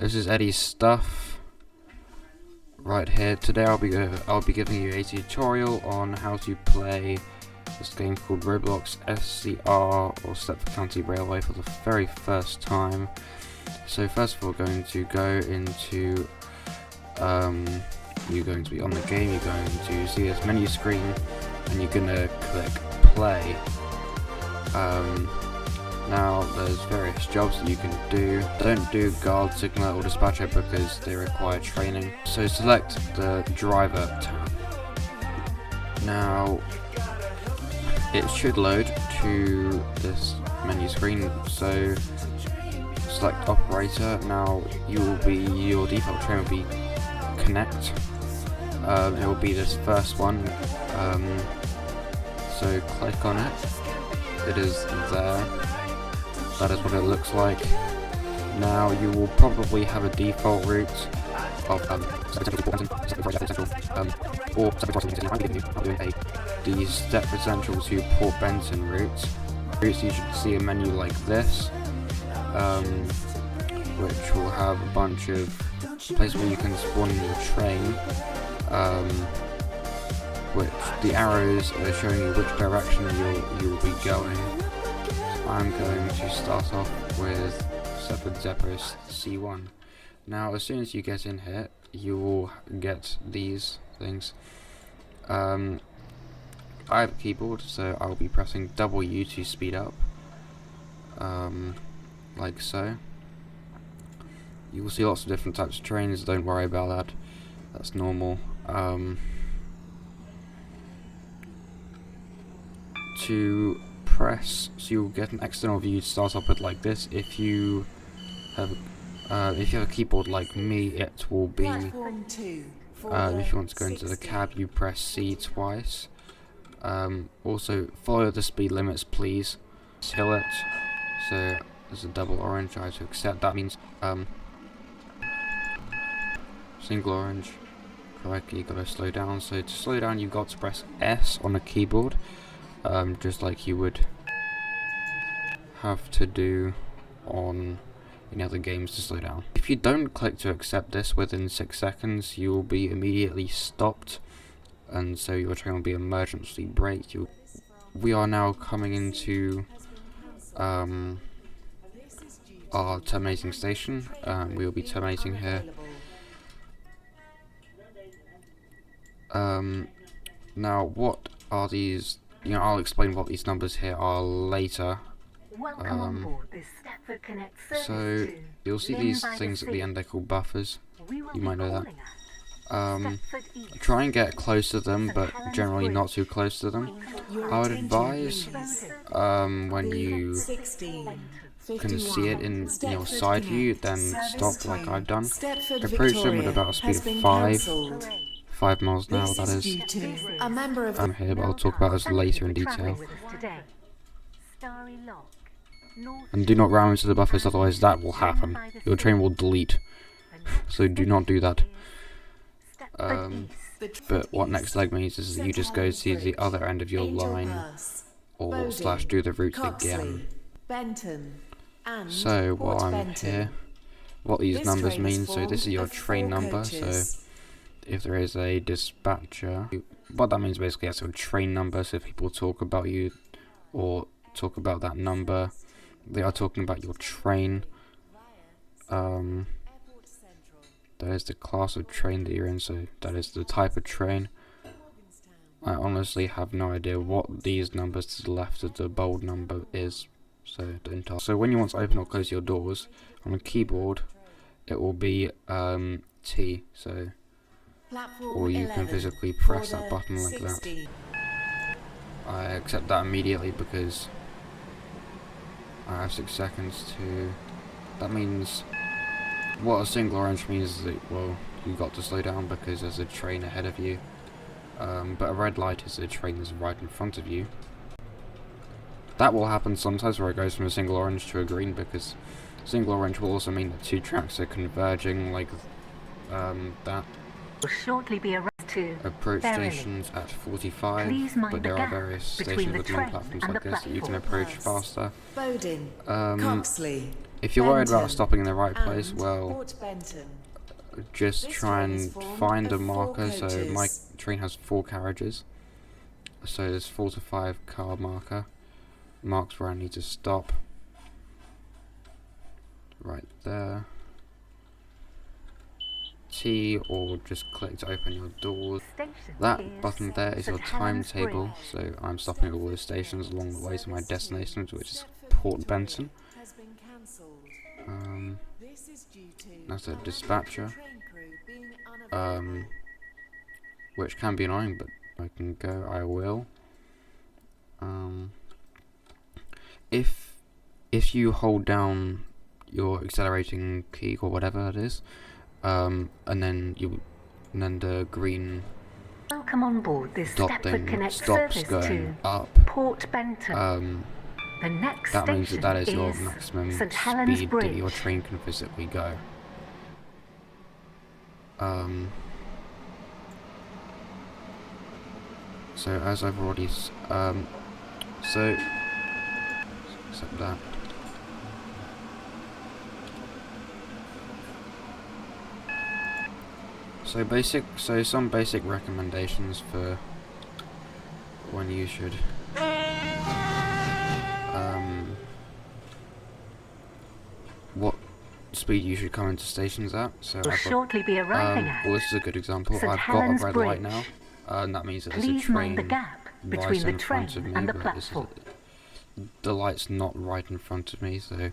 This is Eddie's stuff right here. Today I'll be giving you a tutorial on how to play this game called Roblox SCR, or Stepford County Railway, for the very first time. So first of all, we're going to go into you're going to be on the game. You're going to see this menu screen, and you're gonna click play. Now there's various jobs that you can do. Don't do guard, signaller or dispatcher because they require training. So select the driver tab. Now it should load to this menu screen, so select operator. Now your default train will be connect. It will be this first one, so click on it. It is there. That is what it looks like. Now you will probably have a default route of or the Stepford Central to Port Benton route. You should see a menu like this, which will have a bunch of places where you can spawn in your train, which the arrows are showing you which direction you'll be going. I'm going to start off with Stepford Depot C1. Now as soon as you get in here, you will get these things. I have a keyboard, so I'll be pressing W to speed up, like so. You will see lots of different types of trains, don't worry about that, that's normal. To press, so you'll get an external view to start off with like this. If you have a keyboard like me, it will be, if you want to go into the cab, you press C twice. Also follow the speed limits, please. Till it, so there's a double orange, I have to accept. That means single orange. Correctly, you gotta slow down. So to slow down, you've got to press S on the keyboard, just like you would have to do on any other games to slow down. If you don't click to accept this within 6 seconds, you will be immediately stopped, and so your train will be emergency braked. We are now coming into our terminating station. We will be terminating here. Now what are these? I'll explain what these numbers here are later. So you'll see these things at the end, they're called buffers. You might know that. Try and get close to them, but generally not too close to them. I would advise, when you can see it in your side view, then stop like I've done. Approach them at about a speed of 5 miles an hour, that is. I'm here, but I'll talk about this later in detail. And do not ram into the buffers, otherwise that will happen. Your train will delete. So do not do that. But what next leg means is that you just go to the other end of your line, or slash do the route again. So while I'm here, what these numbers mean, so this is your train number, so if there is a dispatcher, what that means basically is your train number. So if people talk about you or talk about that number, they are talking about your train. That is the class of train that you're in, so that is the type of train. I honestly have no idea what these numbers to the left of the bold number is, so don't ask. So when you want to open or close your doors on a keyboard, it will be T, so, or you can physically press that button like that. I accept that immediately because I have 6 seconds to. That means, what a single orange means is that, well, you got to slow down because there's a train ahead of you. But a red light is a train that's right in front of you. That will happen sometimes where it goes from a single orange to a green, because single orange will also mean that 2 tracks are converging like that. Will shortly be arrested to approach stations at 45, but there are various stations with long platforms like this that you can approach faster. if you're worried about stopping in the right place, and well, Port Benton. just This try train is and formed find a of 4 marker. So my coaches. train has 4 carriages, so there's 4 to 5 car marker. Marks where I need to stop. Right there. T, or just click to open your doors. Station That is button there is your St. Helens timetable, Bridge. so I'm stopping at all the stations along the way to my destinations, which is Port Benton. Has been cancelled. This is due to That's a dispatcher, train crew being unavailable. which can be annoying, but I can go, I will. If you hold down your accelerating key or whatever it is, and then the green Welcome on board this dot Stepford thing Connect stops service going to up, Port Benton. The next that means station that is your is maximum St. Helens speed Bridge. that your train can physically go. So as I've already so except that. So some basic recommendations for when you should what speed you should come into stations at. So Will I've shortly be arriving got, at well, this is a good example. St. I've Helens got a red light Bridge. now, and that means that there's Please a mind the train gap right between the in front of train me, and the but this is platform. the light's not right in front of me, so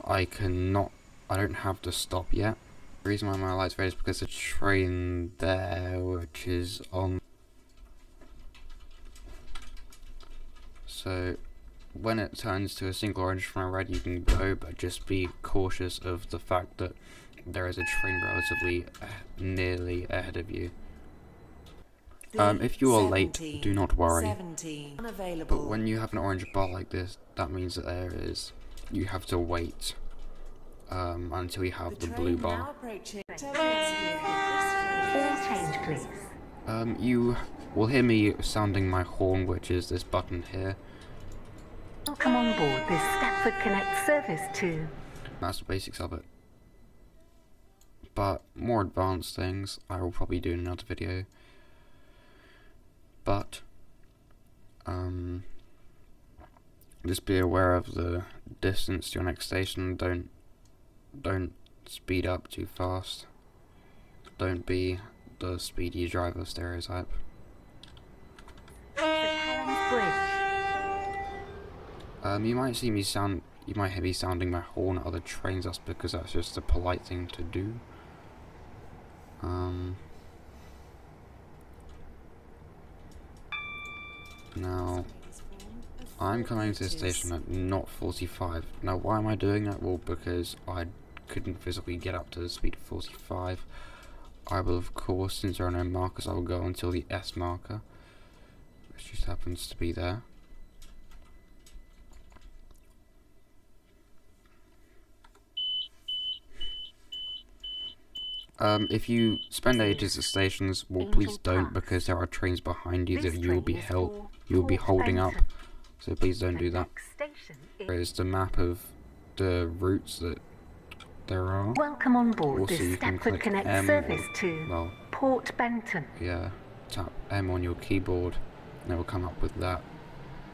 I don't have to stop yet. The reason why my light's red is because the train there, which is on. So when it turns to a single orange from a red, you can go, but just be cautious of the fact that there is a train relatively nearly ahead of you. If you are late, do not worry. But when you have an orange bar like this, that means that you have to wait until you have the blue bar. All change, please. You will hear me sounding my horn, which is this button here. Welcome on board this Stepford Connect service to. That's the basics of it. But more advanced things I will probably do in another video. But just be aware of the distance to your next station. Don't speed up too fast. Don't be the speedy driver stereotype. St. Helens Bridge. You might hear me sounding my horn at other trains. That's because that's just a polite thing to do. Now, I'm coming to the station at 0:45. Now, why am I doing that? Well, because I couldn't physically get up to the speed of 45. I will, of course, since there are no markers, I will go until the S marker, which just happens to be there. If you spend ages at stations, well, please don't, because there are trains behind you that you'll be holding up. So please don't do that. There is the map of the routes that there are. Welcome on board Also, this you can Stepford click Connect M service or, to well, Port Benton. yeah, tap M on your keyboard, and it will come up with that.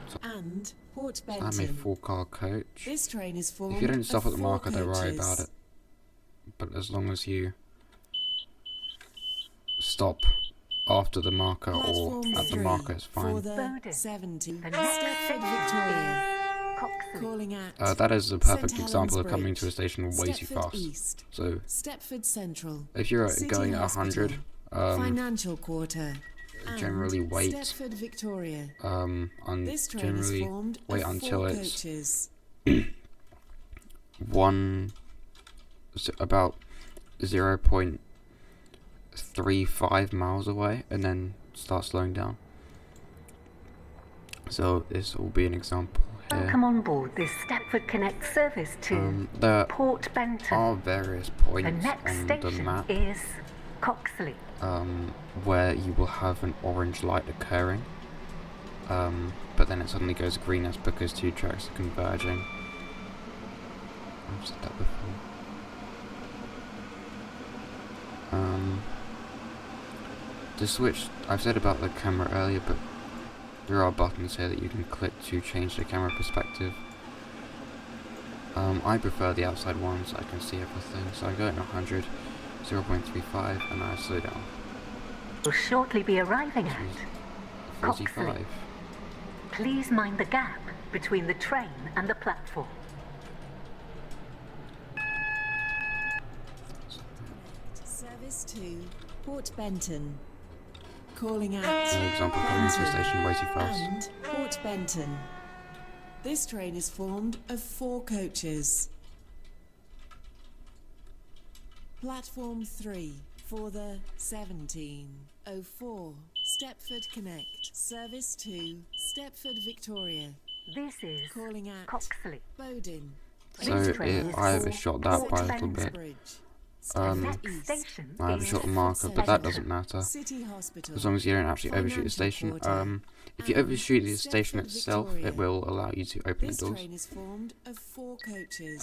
So And Port I'm a Benton. 4-car coach. This train is formed If you don't stop of at the 4 marker, don't worry coaches. about it. But as long as you stop after the marker or Platform at the 3 marker, it's for fine. the Bowden. 70 The next Stepford station Victoria. is Coxley. Calling at That is a St. perfect Helens example of coming Bridge, to a station way too Stepford fast. East, So Stepford Central, if you're City going at Hospital, 100, Financial Quarter, generally and wait. Stepford Victoria. This train is Generally formed wait of until 4 it's coaches. about 0.35 miles away, and then start slowing down. So this will be an example here. Welcome on board this Stepford Connect service to There Port Benton. are various The points next on the station map is Coxley. where you will have an orange light occurring, but then it suddenly goes green. That's because 2 tracks are converging. I've said that before. The switch, I've said about the camera earlier, but there are buttons here that you can click to change the camera perspective. I prefer the outside ones, I can see everything, so I go at 100, 0.35, and I slow down. Will shortly be arriving at 45. Please mind the gap between the train and the platform. Service to Port Benton. Calling out. For example, coming to the station way too fast. And Port Benton. This train is formed of 4 coaches. Platform 3 for the 1704 Stepford Connect. Service to Stepford Victoria. This is Calling at Coxley. Bowden. So I overshot that by a little bit. The next station I is overshot the marker, but that doesn't matter. City Hospital. As long as you don't actually overshoot the station. If you overshoot the station itself, it will allow you to open the This doors. train is formed of 4 coaches.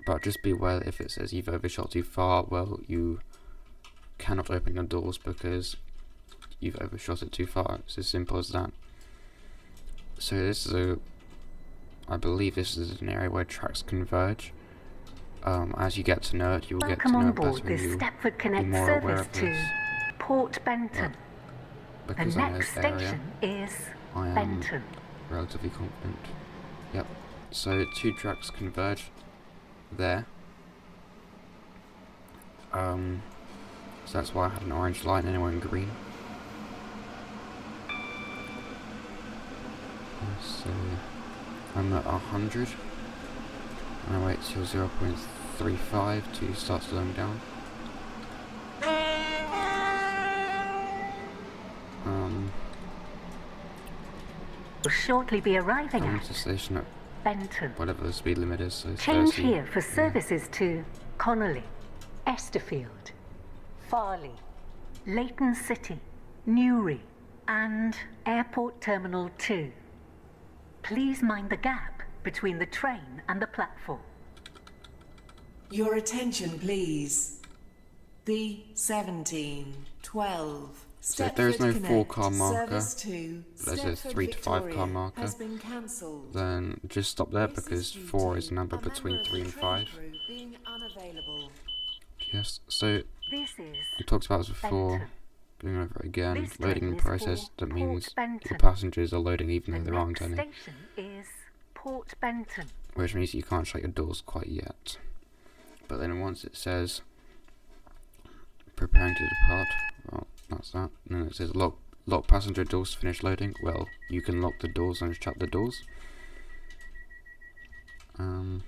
But just be aware that if it says you've overshot too far, well, you cannot open the doors because you've overshot it too far. It's as simple as that. So this is I believe this is an area where tracks converge. As you get to know it, you'll get to Welcome know on it better board and this you'll Stepford be Connect more aware service of to this. Port Benton. The Because I know next this area, station is I am Benton. relatively confident. Yep. So 2 tracks converge there. So that's why I had an orange light and anywhere in green. So I'm at 100. And I wait till 0.35 to start slowing down. Will shortly be arriving I'm at at the station at Benton. whatever the speed limit is, so Change 30. here for services to Connolly, Esterfield, Farley, Leighton City, Newry, and Airport Terminal 2. Please mind the gap between the train and the platform. Your attention, please. The 1712 So if there is no Stepford 4-car Connect marker, service to there's a Stepford 3 to 5-car Victoria marker, has been cancelled. then just stop there This is because due 4 to is a number a member between of 3 the and train 5. crew being unavailable. Yes, so This is I talked about this before, Benton. going over it again. This Loading train in is process, for that Port means Benton. your passengers are loading even The though there aren't next any. station is Port Benton. Which means you can't shut your doors quite yet. But then once it says preparing to depart, well, that's that. And then it says lock passenger doors to finish loading. Well, you can lock the doors and shut the doors. Not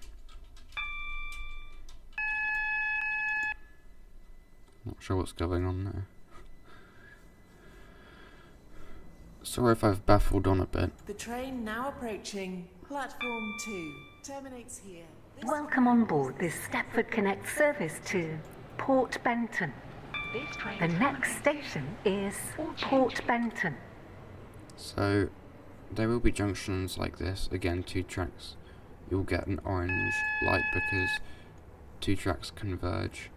sure what's going on there. Sorry if I've baffled on a bit. The train now approaching platform 2 terminates here. This Welcome on board this Stepford Connect service to Port Benton. The next station is Port Benton. So, there will be junctions like this. Again, 2 tracks. You'll get an orange light because 2 tracks converge.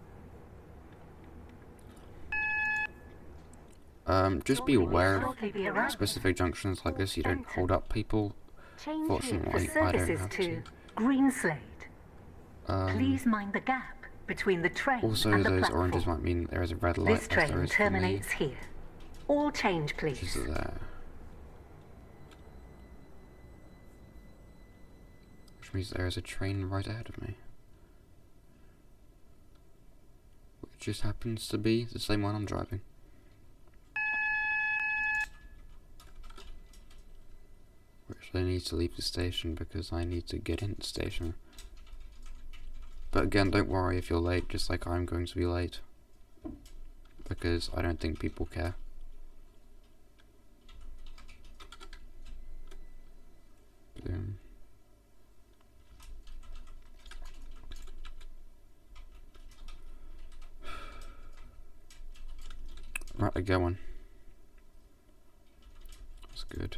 Just be aware of specific junctions like this. You don't hold up people. Change here Fortunately, for I don't services have to to. Greenslade. Please mind the gap between the train Also, and the those platform. oranges might mean there is a red light This as there train is for me, terminates here. All change, which is please. there. Which means there is a train right ahead of me. Which just happens to be the same one I'm driving. Which I need to leave the station because I need to get in the station. But again, don't worry if you're late, just like I'm going to be late. Because I don't think people care. Boom. Right, they're going. That's good.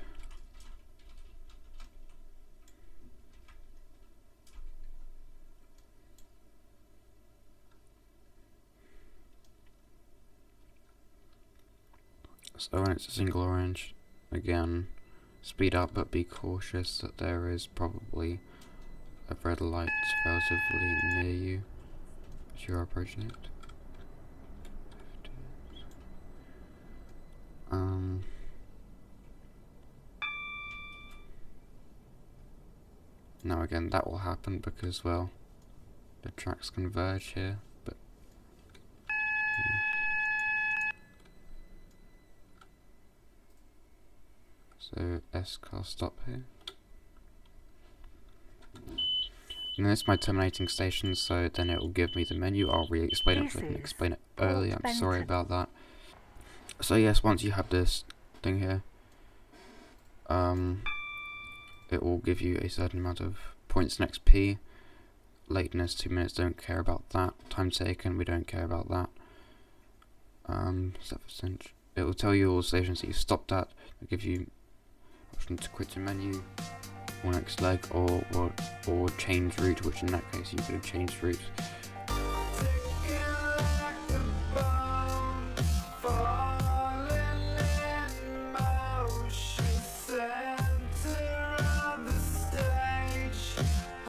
So when it's a single orange, again, speed up but be cautious that there is probably a red light relatively near you as you're approaching it. Now again, that will happen because, well, the tracks converge here, but so SCR stop here. And this is my terminating station, so then it will give me the menu. I'll re-explain it because I didn't explain it earlier. I'm sorry about that. So yes, once you have this thing here, it will give you a certain amount of points in XP. Lateness 2 minutes, don't care about that. Time taken, we don't care about that. It will tell you all the stations that you stopped at. It'll give you option to quit the menu or next leg, or change route, which in that case you could have changed route